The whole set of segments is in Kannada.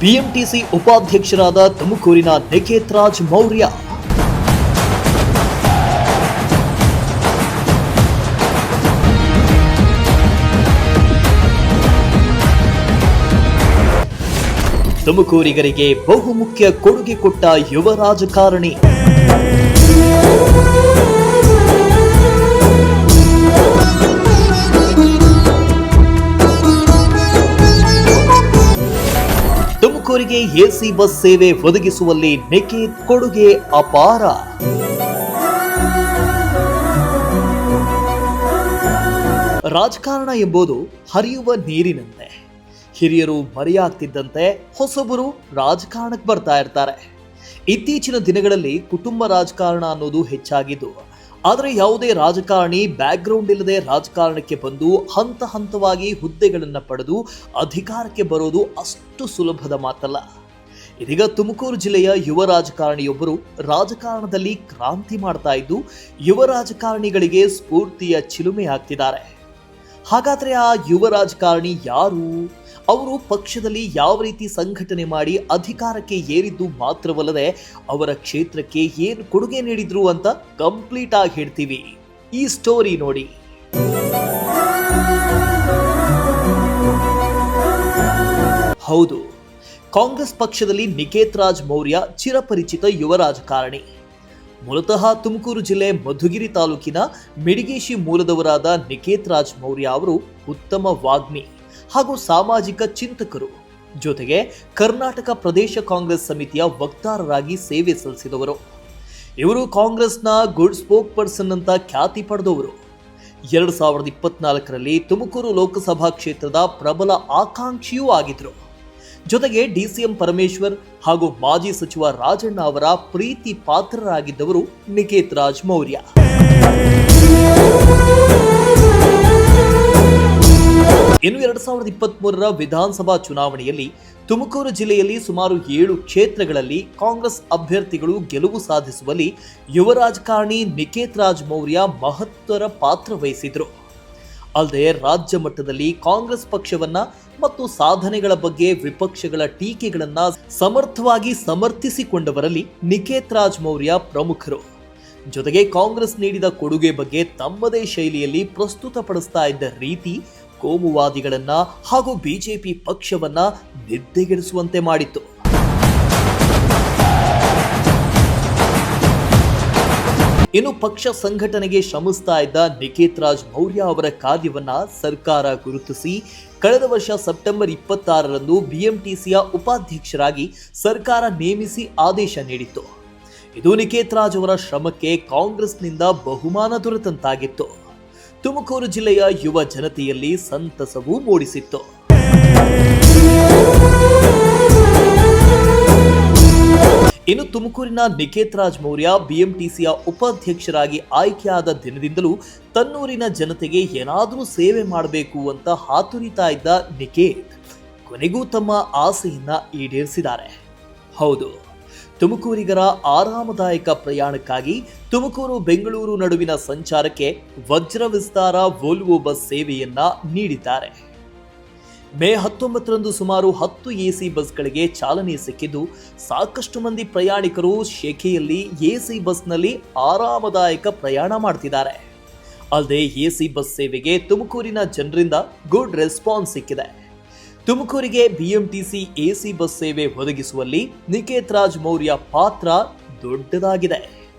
ಬಿಎಂಟಿಸಿ ಉಪಾಧ್ಯಕ್ಷರಾದ ತುಮಕೂರಿನ ನಿಕೇತ್ ರಾಜ್ ಮೌರ್ಯ. ತುಮಕೂರಿಗರಿಗೆ ಬಹುಮುಖ್ಯ ಕೊಡುಗೆ ಕೊಟ್ಟ ಯುವ ರಾಜಕಾರಣಿ. ತುಮಕೂರಿಗೆ ಎಸಿ ಬಸ್ ಸೇವೆ ಒದಗಿಸುವಲ್ಲಿ ನಿಕೇತ್ ಕೊಡುಗೆ ಅಪಾರ. ರಾಜಕಾರಣ ಎಂಬುದು ಹರಿಯುವ ನೀರಿನಂತೆ. ಹಿರಿಯರು ಮರೆಯಾಗ್ತಿದ್ದಂತೆ ಹೊಸಬರು ರಾಜಕಾರಣಕ್ಕೆ ಬರ್ತಾ ಇರ್ತಾರೆ. ಇತ್ತೀಚಿನ ದಿನಗಳಲ್ಲಿ ಕುಟುಂಬ ರಾಜಕಾರಣ ಅನ್ನೋದು ಹೆಚ್ಚಾಗಿದ್ದು, ಆದರೆ ಯಾವುದೇ ರಾಜಕಾರಣಿ ಬ್ಯಾಕ್ಗ್ರೌಂಡ್ ಇಲ್ಲದೆ ರಾಜಕಾರಣಕ್ಕೆ ಬಂದು ಹಂತ ಹಂತವಾಗಿ ಹುದ್ದೆಗಳನ್ನು ಪಡೆದು ಅಧಿಕಾರಕ್ಕೆ ಬರೋದು ಅಷ್ಟು ಸುಲಭದ ಮಾತಲ್ಲ. ಇದೀಗ ತುಮಕೂರು ಜಿಲ್ಲೆಯ ಯುವ ರಾಜಕಾರಣಿಯೊಬ್ಬರು ರಾಜಕಾರಣದಲ್ಲಿ ಕ್ರಾಂತಿ ಮಾಡ್ತಾ ಇದ್ದು, ಯುವ ರಾಜಕಾರಣಿಗಳಿಗೆ ಸ್ಫೂರ್ತಿಯ ಚಿಲುಮೆ ಆಗ್ತಿದ್ದಾರೆ. ಹಾಗಾದ್ರೆ ಆ ಯುವ ರಾಜಕಾರಣಿ ಯಾರು? ಅವರು ಪಕ್ಷದಲ್ಲಿ ಯಾವ ರೀತಿ ಸಂಘಟನೆ ಮಾಡಿ ಅಧಿಕಾರಕ್ಕೆ ಏರಿದ್ದು ಮಾತ್ರವಲ್ಲದೆ ಅವರ ಕ್ಷೇತ್ರಕ್ಕೆ ಏನು ಕೊಡುಗೆ ನೀಡಿದ್ರು ಅಂತ ಕಂಪ್ಲೀಟ್ ಆಗಿ ಹೇಳ್ತೀವಿ. ಈ ಸ್ಟೋರಿ ನೋಡಿ. ಹೌದು, ಕಾಂಗ್ರೆಸ್ ಪಕ್ಷದಲ್ಲಿ ನಿಕೇತ್ ರಾಜ್ ಮೌರ್ಯ ಚಿರಪರಿಚಿತ ಯುವ ರಾಜಕಾರಣಿ. ಮೂಲತಃ ತುಮಕೂರು ಜಿಲ್ಲೆ ಮಧುಗಿರಿ ತಾಲೂಕಿನ ಮಿಡಿಗೇಶಿ ಮೂಲದವರಾದ ನಿಕೇತ್ ರಾಜ್ ಮೌರ್ಯ ಅವರು ಉತ್ತಮ ವಾಗ್ಮಿ ಹಾಗೂ ಸಾಮಾಜಿಕ ಚಿಂತಕರು. ಜೊತೆಗೆ ಕರ್ನಾಟಕ ಪ್ರದೇಶ ಕಾಂಗ್ರೆಸ್ ಸಮಿತಿಯ ವಕ್ತಾರರಾಗಿ ಸೇವೆ ಸಲ್ಲಿಸಿದವರು. ಇವರು ಕಾಂಗ್ರೆಸ್ನ ಗುಡ್ ಸ್ಪೋಕ್ ಪರ್ಸನ್ ಅಂತ ಖ್ಯಾತಿ ಪಡೆದವರು. 2024ರಲ್ಲಿ ತುಮಕೂರು ಲೋಕಸಭಾ ಕ್ಷೇತ್ರದ ಪ್ರಬಲ ಆಕಾಂಕ್ಷಿಯೂ ಆಗಿದ್ರು. ಜೊತೆಗೆ ಡಿಸಿಎಂ ಪರಮೇಶ್ವರ್ ಹಾಗೂ ಮಾಜಿ ಸಚಿವ ರಾಜಣ್ಣ ಅವರ ಪ್ರೀತಿ ಪಾತ್ರರಾಗಿದ್ದವರು ನಿಕೇತ್ ರಾಜ್ ಮೌರ್ಯ. ಇನ್ನು 2023ರ ವಿಧಾನಸಭಾ ಚುನಾವಣೆಯಲ್ಲಿ ತುಮಕೂರು ಜಿಲ್ಲೆಯಲ್ಲಿ ಸುಮಾರು 7 ಕ್ಷೇತ್ರಗಳಲ್ಲಿ ಕಾಂಗ್ರೆಸ್ ಅಭ್ಯರ್ಥಿಗಳು ಗೆಲುವು ಸಾಧಿಸುವಲ್ಲಿ ಯುವ ರಾಜಕಾರಣಿ ನಿಕೇತ್ ರಾಜ್ ಮೌರ್ಯ ಮಹತ್ವದ ಪಾತ್ರ ವಹಿಸಿದ್ರು. ಅಲ್ಲದೆ ರಾಜ್ಯ ಮಟ್ಟದಲ್ಲಿ ಕಾಂಗ್ರೆಸ್ ಪಕ್ಷವನ್ನ ಮತ್ತು ಸಾಧನೆಗಳ ಬಗ್ಗೆ ವಿಪಕ್ಷಗಳ ಟೀಕೆಗಳನ್ನ ಸಮರ್ಥವಾಗಿ ಸಮರ್ಥಿಸಿಕೊಂಡವರಲ್ಲಿ ನಿಕೇತ್ ರಾಜ್ ಮೌರ್ಯ ಪ್ರಮುಖರು. ಜೊತೆಗೆ ಕಾಂಗ್ರೆಸ್ ನೀಡಿದ ಕೊಡುಗೆ ಬಗ್ಗೆ ತಮ್ಮದೇ ಶೈಲಿಯಲ್ಲಿ ಪ್ರಸ್ತುತಪಡಿಸ್ತಾ ಇದ್ದ ರೀತಿ ಕೋಮುವಾದಿಗಳನ್ನ ಹಾಗೂ ಬಿಜೆಪಿ ಪಕ್ಷವನ್ನ ನಿದ್ದೆಗೆಡಿಸುವಂತೆ ಮಾಡಿತ್ತು. ಇನ್ನು ಪಕ್ಷ ಸಂಘಟನೆಗೆ ಶ್ರಮಿಸ್ತಾ ಇದ್ದ ನಿಕೇತ್ ರಾಜ್ ಮೌರ್ಯ ಅವರ ಕಾರ್ಯವನ್ನ ಸರ್ಕಾರ ಗುರುತಿಸಿ ಕಳೆದ ವರ್ಷ ಸೆಪ್ಟೆಂಬರ್ 26ರಂದು ಬಿಎಂಟಿಸಿಯ ಉಪಾಧ್ಯಕ್ಷರಾಗಿ ಸರ್ಕಾರ ನೇಮಿಸಿ ಆದೇಶ ನೀಡಿತ್ತು. ಇದು ನಿಕೇತ್ ರಾಜ್ ಅವರ ಶ್ರಮಕ್ಕೆ ಕಾಂಗ್ರೆಸ್ನಿಂದ ಬಹುಮಾನ ದೊರೆತಂತಾಗಿತ್ತು. ತುಮಕೂರು ಜಿಲ್ಲೆಯ ಯುವ ಜನತೆಯಲ್ಲಿ ಸಂತಸವೂ ಮೂಡಿಸಿತ್ತು. ಇನ್ನು ತುಮಕೂರಿನ ನಿಕೇತ್ ರಾಜ್ ಮೌರ್ಯ ಬಿಎಂಟಿಸಿಯ ಉಪಾಧ್ಯಕ್ಷರಾಗಿ ಆಯ್ಕೆಯಾದ ದಿನದಿಂದಲೂ ತನ್ನೂರಿನ ಜನತೆಗೆ ಏನಾದರೂ ಸೇವೆ ಮಾಡಬೇಕು ಅಂತ ಹಾತುರಿತಾ ಇದ್ದ ನಿಕೇತ್ ಕೊನೆಗೂ ತಮ್ಮ ಆಸೆಯನ್ನ ಈಡೇರಿಸಿದ್ದಾರೆ. ಹೌದು, ತುಮಕೂರಿಗರ ಆರಾಮದಾಯಕ ಪ್ರಯಾಣಕ್ಕಾಗಿ ತುಮಕೂರು ಬೆಂಗಳೂರು ನಡುವಿನ ಸಂಚಾರಕ್ಕೆ ವಜ್ರ ವಿಸ್ತಾರ ವೋಲ್ವೋ ಬಸ್ ಸೇವೆಯನ್ನ ನೀಡಿದ್ದಾರೆ. ಮೇ 19ರಂದು ಸುಮಾರು 10 ಎಸಿ ಬಸ್ಗಳಿಗೆ ಚಾಲನೆ ಸಿಕ್ಕಿದ್ದು, ಸಾಕಷ್ಟು ಮಂದಿ ಪ್ರಯಾಣಿಕರು ಶೆಕೆಯಲ್ಲಿ ಎಸಿ ಬಸ್ನಲ್ಲಿ ಆರಾಮದಾಯಕ ಪ್ರಯಾಣ ಮಾಡ್ತಿದ್ದಾರೆ. ಅಲ್ಲದೆ ಎಸಿ ಬಸ್ ಸೇವೆಗೆ ತುಮಕೂರಿನ ಜನರಿಂದ ಗುಡ್ ರೆಸ್ಪಾನ್ಸ್ ಸಿಕ್ಕಿದೆ. ತುಮಕೂರಿಗೆ ಬಿಎಂಟಿಸಿ ಎಸಿ ಬಸ್ ಸೇವೆ ಒದಗಿಸುವಲ್ಲಿ ನಿಕೇತ್ ರಾಜ್ ಮೌರ್ಯ ಪಾತ್ರ ದೊಡ್ಡದಾಗಿದೆ.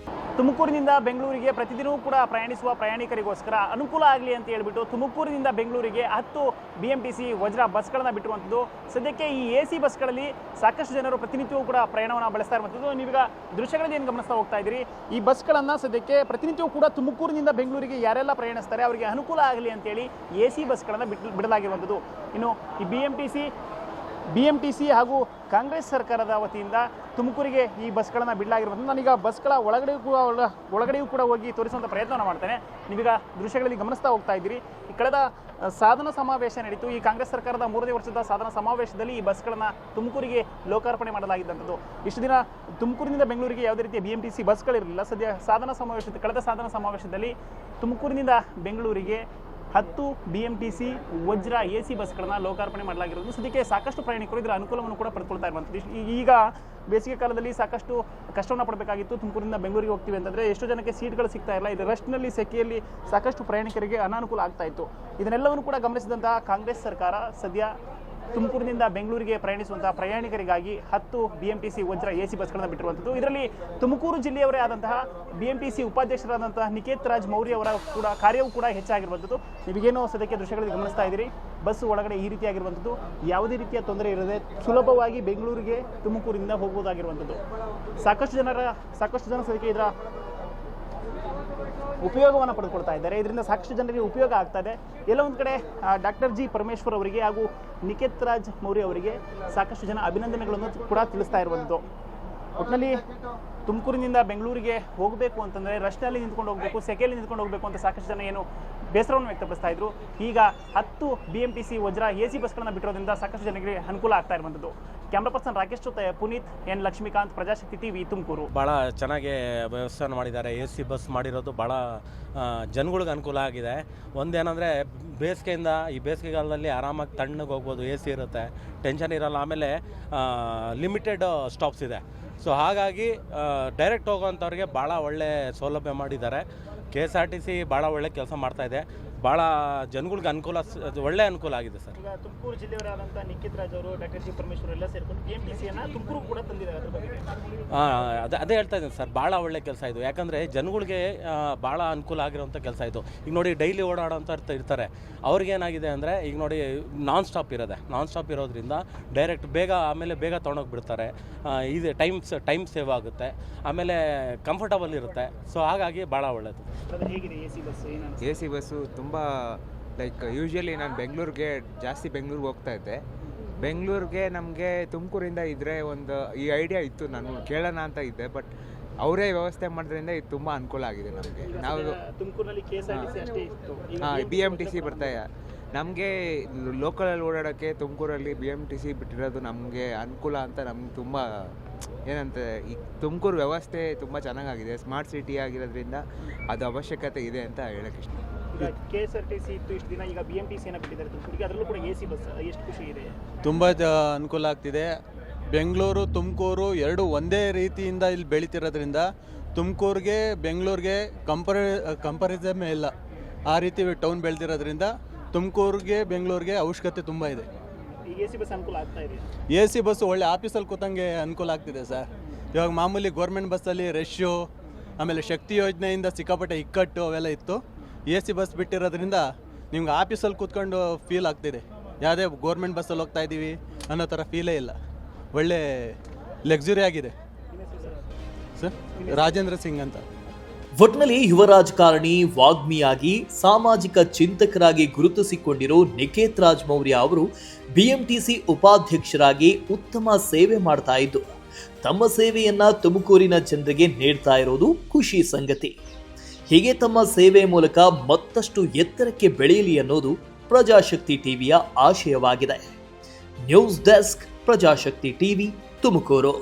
ತುಮಕೂರಿನಿಂದ ಬೆಂಗಳೂರಿಗೆ ಪ್ರತಿದಿನವೂ ಕೂಡ ಪ್ರಯಾಣಿಸುವ ಪ್ರಯಾಣಿಕರಿಗೋಸ್ಕರ ಅನುಕೂಲ ಆಗಲಿ ಅಂತ ಹೇಳ್ಬಿಟ್ಟು ತುಮಕೂರಿನಿಂದ ಬೆಂಗಳೂರಿಗೆ 10 ಬಿಎಂಟಿಸಿ ವಜ್ರ ಬಸ್ಗಳನ್ನು ಬಿಟ್ಟಿರುವಂಥದ್ದು. ಸದ್ಯಕ್ಕೆ ಈ ಎಸಿ ಬಸ್ಗಳಲ್ಲಿ ಸಾಕಷ್ಟು ಜನರು ಪ್ರತಿನಿತ್ಯವೂ ಕೂಡ ಪ್ರಯಾಣವನ್ನು ಬಳಸ್ತಾ ಇರುವಂಥದ್ದು. ನೀವೀಗ ದೃಶ್ಯಗಳಲ್ಲಿ ಏನು ಗಮನಿಸ್ತಾ ಹೋಗ್ತಾ ಇದ್ದೀರಿ, ಈ ಬಸ್ಗಳನ್ನು ಸದ್ಯಕ್ಕೆ ಪ್ರತಿನಿತ್ಯವೂ ಕೂಡ ತುಮಕೂರಿನಿಂದ ಬೆಂಗಳೂರಿಗೆ ಯಾರೆಲ್ಲ ಪ್ರಯಾಣಿಸ್ತಾರೆ ಅವರಿಗೆ ಅನುಕೂಲ ಆಗಲಿ ಅಂತೇಳಿ ಎಸಿ ಬಸ್ಗಳನ್ನು ಬಿಡಲಾಗಿರುವಂಥದ್ದು. ಇನ್ನು ಈ ಬಿಎಂಟಿಸಿ ಹಾಗೂ ಕಾಂಗ್ರೆಸ್ ಸರ್ಕಾರದ ವತಿಯಿಂದ ತುಮಕೂರಿಗೆ ಈ ಬಸ್ಗಳನ್ನು ಬಿಡಲಾಗಿರುವಂಥದ್ದು. ನಾನೀಗ ಬಸ್ಗಳ ಒಳಗಡೆಯೂ ಕೂಡ ಹೋಗಿ ತೋರಿಸುವಂಥ ಪ್ರಯತ್ನವನ್ನು ಮಾಡ್ತೇನೆ. ನೀವೀಗ ದೃಶ್ಯಗಳಲ್ಲಿ ಗಮನಿಸ್ತಾ ಹೋಗ್ತಾ ಇದ್ದೀರಿ. ಈ ಕಳೆದ ಸಾಧನಾ ಸಮಾವೇಶ ನಡೀತು. ಈ ಕಾಂಗ್ರೆಸ್ ಸರ್ಕಾರದ 3ನೇ ವರ್ಷದ ಸಾಧನಾ ಸಮಾವೇಶದಲ್ಲಿ ಈ ಬಸ್ಗಳನ್ನು ತುಮಕೂರಿಗೆ ಲೋಕಾರ್ಪಣೆ ಮಾಡಲಾಗಿದ್ದಂಥದ್ದು. ಇಷ್ಟು ದಿನ ತುಮಕೂರಿನಿಂದ ಬೆಂಗಳೂರಿಗೆ ಯಾವುದೇ ರೀತಿಯ ಬಿಎಂಟಿಸಿ ಬಸ್ಗಳಿರಲಿಲ್ಲ. ಸದ್ಯ ಕಳೆದ ಸಾಧನಾ ಸಮಾವೇಶದಲ್ಲಿ ತುಮಕೂರಿನಿಂದ ಬೆಂಗಳೂರಿಗೆ 10 BMTC ವಜ್ರ AC ಬಸ್ಗಳನ್ನ ಲೋಕಾರ್ಪಣೆ ಮಾಡಲಾಗಿರೋದು. ಸದ್ಯಕ್ಕೆ ಸಾಕಷ್ಟು ಪ್ರಯಾಣಿಕರು ಇದರ ಅನುಕೂಲವನ್ನು ಕೂಡ ಪಡೆದುಕೊಳ್ತಾ ಇರುವಂಥದ್ದು. ಈಗ ಬೇಸಿಗೆ ಕಾಲದಲ್ಲಿ ಸಾಕಷ್ಟು ಕಷ್ಟವನ್ನು ಪಡಬೇಕಾಗಿತ್ತು. ತುಮಕೂರಿಂದ ಬೆಂಗಳೂರಿಗೆ ಹೋಗ್ತೀವಿ ಅಂತಂದರೆ ಎಷ್ಟೋ ಜನಕ್ಕೆ ಸೀಟ್ಗಳು ಸಿಗ್ತಾ ಇಲ್ಲ. ಇದು ರಶ್ನಲ್ಲಿ ಸೆಕೆಯಲ್ಲಿ ಸಾಕಷ್ಟು ಪ್ರಯಾಣಿಕರಿಗೆ ಅನಾನುಕೂಲ ಆಗ್ತಾ ಇತ್ತು. ಇದನ್ನೆಲ್ಲವನ್ನು ಕೂಡ ಗಮನಿಸಿದಂತಹ ಕಾಂಗ್ರೆಸ್ ಸರ್ಕಾರ ಸದ್ಯ ತುಮಕೂರಿನಿಂದ ಬೆಂಗಳೂರಿಗೆ ಪ್ರಯಾಣಿಸುವಂತಹ ಪ್ರಯಾಣಿಕರಿಗಾಗಿ 10 BMTC ವಜ್ರ AC ಬಸ್ಗಳನ್ನು ಬಿಟ್ಟಿರುವಂಥದ್ದು. ಇದರಲ್ಲಿ ತುಮಕೂರು ಜಿಲ್ಲೆಯವರೇ ಆದಂತಹ BMTC ಉಪಾಧ್ಯಕ್ಷರಾದಂತಹ ನಿಕೇತ್ ರಾಜ್ ಮೌರ್ಯ ಅವರ ಕೂಡ ಕಾರ್ಯವೂ ಕೂಡ ಹೆಚ್ಚಾಗಿರುವಂಥದ್ದು. ನೀವೇನೋ ಸದ್ಯಕ್ಕೆ ದೃಶ್ಯಗಳಲ್ಲಿ ಗಮನಿಸ್ತಾ ಇದ್ದೀರಿ. ಬಸ್ ಒಳಗಡೆ ಈ ರೀತಿಯಾಗಿರುವಂಥದ್ದು, ಯಾವುದೇ ರೀತಿಯ ತೊಂದರೆ ಇರದೆ ಸುಲಭವಾಗಿ ಬೆಂಗಳೂರಿಗೆ ತುಮಕೂರಿನಿಂದ ಹೋಗುವುದಾಗಿರುವಂಥದ್ದು. ಸಾಕಷ್ಟು ಜನ ಸದ್ಯಕ್ಕೆ ಇದರ ಉಪಯೋಗವನ್ನು ಪಡೆದುಕೊಳ್ತಾ ಇದ್ದಾರೆ. ಇದರಿಂದ ಸಾಕಷ್ಟು ಜನರಿಗೆ ಉಪಯೋಗ ಆಗ್ತಾ ಇದೆ. ಎಲ್ಲ ಒಂದು ಕಡೆ ಡಾಕ್ಟರ್ ಜಿ ಪರಮೇಶ್ವರ್ ಅವರಿಗೆ ಹಾಗೂ ನಿಕೇತ್ ರಾಜ್ ಮೌರ್ಯ ಅವರಿಗೆ ಸಾಕಷ್ಟು ಜನ ಅಭಿನಂದನೆಗಳನ್ನು ಕೂಡ ತಿಳಿಸ್ತಾ ಇರುವಂಥದ್ದು. ಒಟ್ಟಿನಲ್ಲಿ ತುಮಕೂರಿನಿಂದ ಬೆಂಗಳೂರಿಗೆ ಹೋಗಬೇಕು ಅಂತಂದರೆ ರಶ್ನಲ್ಲಿ ನಿಂತ್ಕೊಂಡು ಹೋಗಬೇಕು, ಸೆಕೆಯಲ್ಲಿ ನಿಂತ್ಕೊಂಡು ಹೋಗಬೇಕು ಅಂತ ಸಾಕಷ್ಟು ಜನ ಏನು ಬೇಸರವನ್ನು ವ್ಯಕ್ತಪಡಿಸ್ತಾ ಇದ್ರು. ಈಗ 10 BMTC ವಜ್ರ AC ಬಸ್ಗಳನ್ನು ಬಿಟ್ಟಿರೋದ್ರಿಂದ ಸಾಕಷ್ಟು ಜನರಿಗೆ ಅನುಕೂಲ ಆಗ್ತಾ ಇರುವಂಥದ್ದು. ಕ್ಯಾಮ್ರಾ ಪರ್ಸನ್ ರಾಕೇಶ್ ಜೊತೆ ಪುನೀತ್ ಎನ್ ಲಕ್ಷ್ಮೀಕಾಂತ್, ಪ್ರಜಾಶಕ್ತಿ ಟಿವಿ, ತುಮಕೂರು. ಭಾಳ ಚೆನ್ನಾಗಿ ವ್ಯವಸ್ಥೆ ಮಾಡಿದ್ದಾರೆ. AC ಬಸ್ ಮಾಡಿರೋದು ಭಾಳ ಜನಗಳಿಗೆ ಅನುಕೂಲ ಆಗಿದೆ. ಒಂದೇನಂದರೆ ಬೇಸಿಗೆಯಿಂದ ಈ ಬೇಸಿಗೆಗಾಲದಲ್ಲಿ ಆರಾಮಾಗಿ ತಣ್ಣಗೆ ಹೋಗ್ಬೋದು, AC ಇರುತ್ತೆ, ಟೆನ್ಷನ್ ಇರೋಲ್ಲ. ಆಮೇಲೆ ಲಿಮಿಟೆಡ್ ಸ್ಟಾಪ್ಸ್ ಇದೆ. ಸೊ ಹಾಗಾಗಿ ಡೈರೆಕ್ಟ್ ಹೋಗೋವಂಥವ್ರಿಗೆ ಭಾಳ ಒಳ್ಳೆ ಸೌಲಭ್ಯ ಮಾಡಿದ್ದಾರೆ. KSRTC ಭಾಳ ಒಳ್ಳೆ ಕೆಲಸ ಮಾಡ್ತಾಯಿದೆ. ಭಾಳ ಜನಗಳಿಗೆ ಅನುಕೂಲ, ಒಳ್ಳೆ ಅನುಕೂಲ ಆಗಿದೆ ಸರ್. ಈಗ ತುಮಕೂರು ಜಿಲ್ಲೆಯವರಾದಂಥ ನಿಖಿತ್ ರಾಜ್ ಅವರು, ಡಾಕ್ಟರ್ ಜಿ ಪರಮೇಶ್ವರ್ ಎಲ್ಲ ಸೇರ್ಕೊಂಡು BMTCಯನ್ನು ತುಮಕೂರು ಕೂಡ ತಂದಿದ್ದಾರೆ. ಅದ್ರ ಬಗ್ಗೆ ಅದೇ ಹೇಳ್ತಾ ಇದ್ದೀನಿ ಸರ್, ಭಾಳ ಒಳ್ಳೆ ಕೆಲಸ ಇದು. ಯಾಕಂದರೆ ಜನಗಳಿಗೆ ಭಾಳ ಅನುಕೂಲ ಆಗಿರೋಂಥ ಕೆಲಸ ಇದು. ಈಗ ನೋಡಿ ಡೈಲಿ ಓಡಾಡೋಂಥ ಇರ್ತಾರೆ, ಅವ್ರಿಗೇನಾಗಿದೆ ಅಂದರೆ ಈಗ ನೋಡಿ ನಾನ್ ಸ್ಟಾಪ್ ಇರೋದ್ರಿಂದ ಡೈರೆಕ್ಟ್ ಆಮೇಲೆ ಬೇಗ ತೊಗೊಂಡೋಗ್ಬಿಡ್ತಾರೆ. ಇದು ಟೈಮ್ ಸೇವ್ ಆಗುತ್ತೆ, ಆಮೇಲೆ ಕಂಫರ್ಟಬಲ್ ಇರುತ್ತೆ. ಸೊ ಹಾಗಾಗಿ ಭಾಳ ಒಳ್ಳೆಯದು. ಹೇಗಿದೆ AC ಬಸ್ಸು ತುಂಬ ಲೈಕ್ ಯೂಶ್ವಲಿ ನಾನು ಬೆಂಗಳೂರಿಗೆ ಹೋಗ್ತಾ ಇದ್ದೆ. ಬೆಂಗಳೂರಿಗೆ ನಮಗೆ ತುಮಕೂರಿಂದ ಇದ್ದರೆ ಒಂದು ಈ ಐಡಿಯಾ ಇತ್ತು, ನಾನು ಕೇಳೋಣ ಅಂತ ಇದ್ದೆ. ಬಟ್ ಅವರೇ ವ್ಯವಸ್ಥೆ ಮಾಡೋದ್ರಿಂದ ಇದು ತುಂಬ ಅನುಕೂಲ ಆಗಿದೆ ನಮಗೆ. ನಾವು ತುಮಕೂರಿನಲ್ಲಿ KSRTC ಅಷ್ಟೇ ಇತ್ತು, BMTC ಬರ್ತಾ ನಮಗೆ ಲೋಕಲಲ್ಲಿ ಓಡಾಡೋಕ್ಕೆ ತುಮಕೂರಲ್ಲಿ BMTC ಬಿಟ್ಟಿರೋದು ನಮಗೆ ಅನುಕೂಲ ಅಂತ ನಮ್ಗೆ ತುಂಬ ಏನಂತ ಈ ತುಮಕೂರು ವ್ಯವಸ್ಥೆ ತುಂಬ ಚೆನ್ನಾಗಾಗಿದೆ. ಸ್ಮಾರ್ಟ್ ಸಿಟಿ ಆಗಿರೋದ್ರಿಂದ ಅದು ಅವಶ್ಯಕತೆ ಇದೆ ಅಂತ ಹೇಳೋಕ್ಕೆ ಇಷ್ಟ. ಈಗ KSRTC ಇತ್ತು ಇಷ್ಟು ದಿನ, ಈಗ BMTCಯನ್ನು ಬಿಟ್ಟಿದ್ದಾರೆ ತುಮಕೂರಿಗೆ. ಅದರಲ್ಲೂ ಕೂಡ AC ಬಸ್ ಎಷ್ಟು ಖುಷಿ ಇದೆ? ತುಂಬ ಅನುಕೂಲ ಆಗ್ತಿದೆ. ಬೆಂಗಳೂರು ತುಮಕೂರು ಎರಡು ಒಂದೇ ರೀತಿಯಿಂದ ಇಲ್ಲಿ ಬೆಳೀತಿರೋದ್ರಿಂದ ತುಮಕೂರಿಗೆ ಬೆಂಗಳೂರಿಗೆ ಕಂಪಾರಿಸಮ್ ಇಲ್ಲ. ಆ ರೀತಿ ಟೌನ್ ಬೆಳೆದಿರೋದ್ರಿಂದ ತುಮಕೂರಿಗೆ ಬೆಂಗಳೂರಿಗೆ ಅವಶ್ಯಕತೆ ತುಂಬ ಇದೆ. ಈಗ AC ಬಸ್ ಅನುಕೂಲ ಆಗ್ತಾ ಇದೆ. AC ಬಸ್ಸು ಒಳ್ಳೆ ಆಫೀಸಲ್ಲಿ ಕೂತಂಗೆ ಅನುಕೂಲ ಆಗ್ತಿದೆ ಸರ್. ಇವಾಗ ಮಾಮೂಲಿ ಗೌರ್ಮೆಂಟ್ ಬಸ್ಸಲ್ಲಿ ರಶ್ಶು, ಆಮೇಲೆ ಶಕ್ತಿ ಯೋಜನೆಯಿಂದ ಸಿಕ್ಕಾಪಟ್ಟೆ ಇಕ್ಕಟ್ಟು ಅವೆಲ್ಲ ಇತ್ತು. AC ಬಸ್ ಬಿಟ್ಟಿರೋದ್ರಿಂದ ನಿಮ್ಗೆ ಆಫೀಸಲ್ಲಿ ಕೂತ್ಕೊಂಡು ಫೀಲ್ ಆಗ್ತಿದೆ. ಯಾವುದೇ ಗೌರ್ಮೆಂಟ್ ಬಸ್ಸಲ್ಲಿ ಹೋಗ್ತಾ ಇದ್ದೀವಿ ಅನ್ನೋ ಥರ ಫೀಲೇ ಇಲ್ಲ. ಒಳ್ಳೆ ಲಕ್ಸುರಿ ಆಗಿದೆ ಸರ್. ರಾಜೇಂದ್ರ ಸಿಂಗ್ ಅಂತ. ಒಟ್ನಲ್ಲಿ ಯುವ ರಾಜಕಾರಣಿ, ವಾಗ್ಮಿಯಾಗಿ, ಸಾಮಾಜಿಕ ಚಿಂತಕರಾಗಿ ಗುರುತಿಸಿಕೊಂಡಿರೋ ನಿಕೇತ್ ರಾಜ್ ಮೌರ್ಯ ಅವರು BMTC ಉಪಾಧ್ಯಕ್ಷರಾಗಿ ಉತ್ತಮ ಸೇವೆ ಮಾಡ್ತಾ ಇದ್ದು, ತಮ್ಮ ಸೇವೆಯನ್ನ ತುಮಕೂರಿನ ಜನರಿಗೆ ನೀಡ್ತಾ ಇರೋದು ಖುಷಿ ಸಂಗತಿ. ಹೀಗೆ ತಮ್ಮ ಸೇವೆ ಮೂಲಕ ಮತ್ತಷ್ಟು ಎತ್ತರಕ್ಕೆ ಬೆಳೆಯಲಿ ಅನ್ನೋದು ಪ್ರಜಾಶಕ್ತಿ ಟಿವಿಯ ಆಶಯವಾಗಿದೆ. News desk, Prajashakti TV, Tumakuru.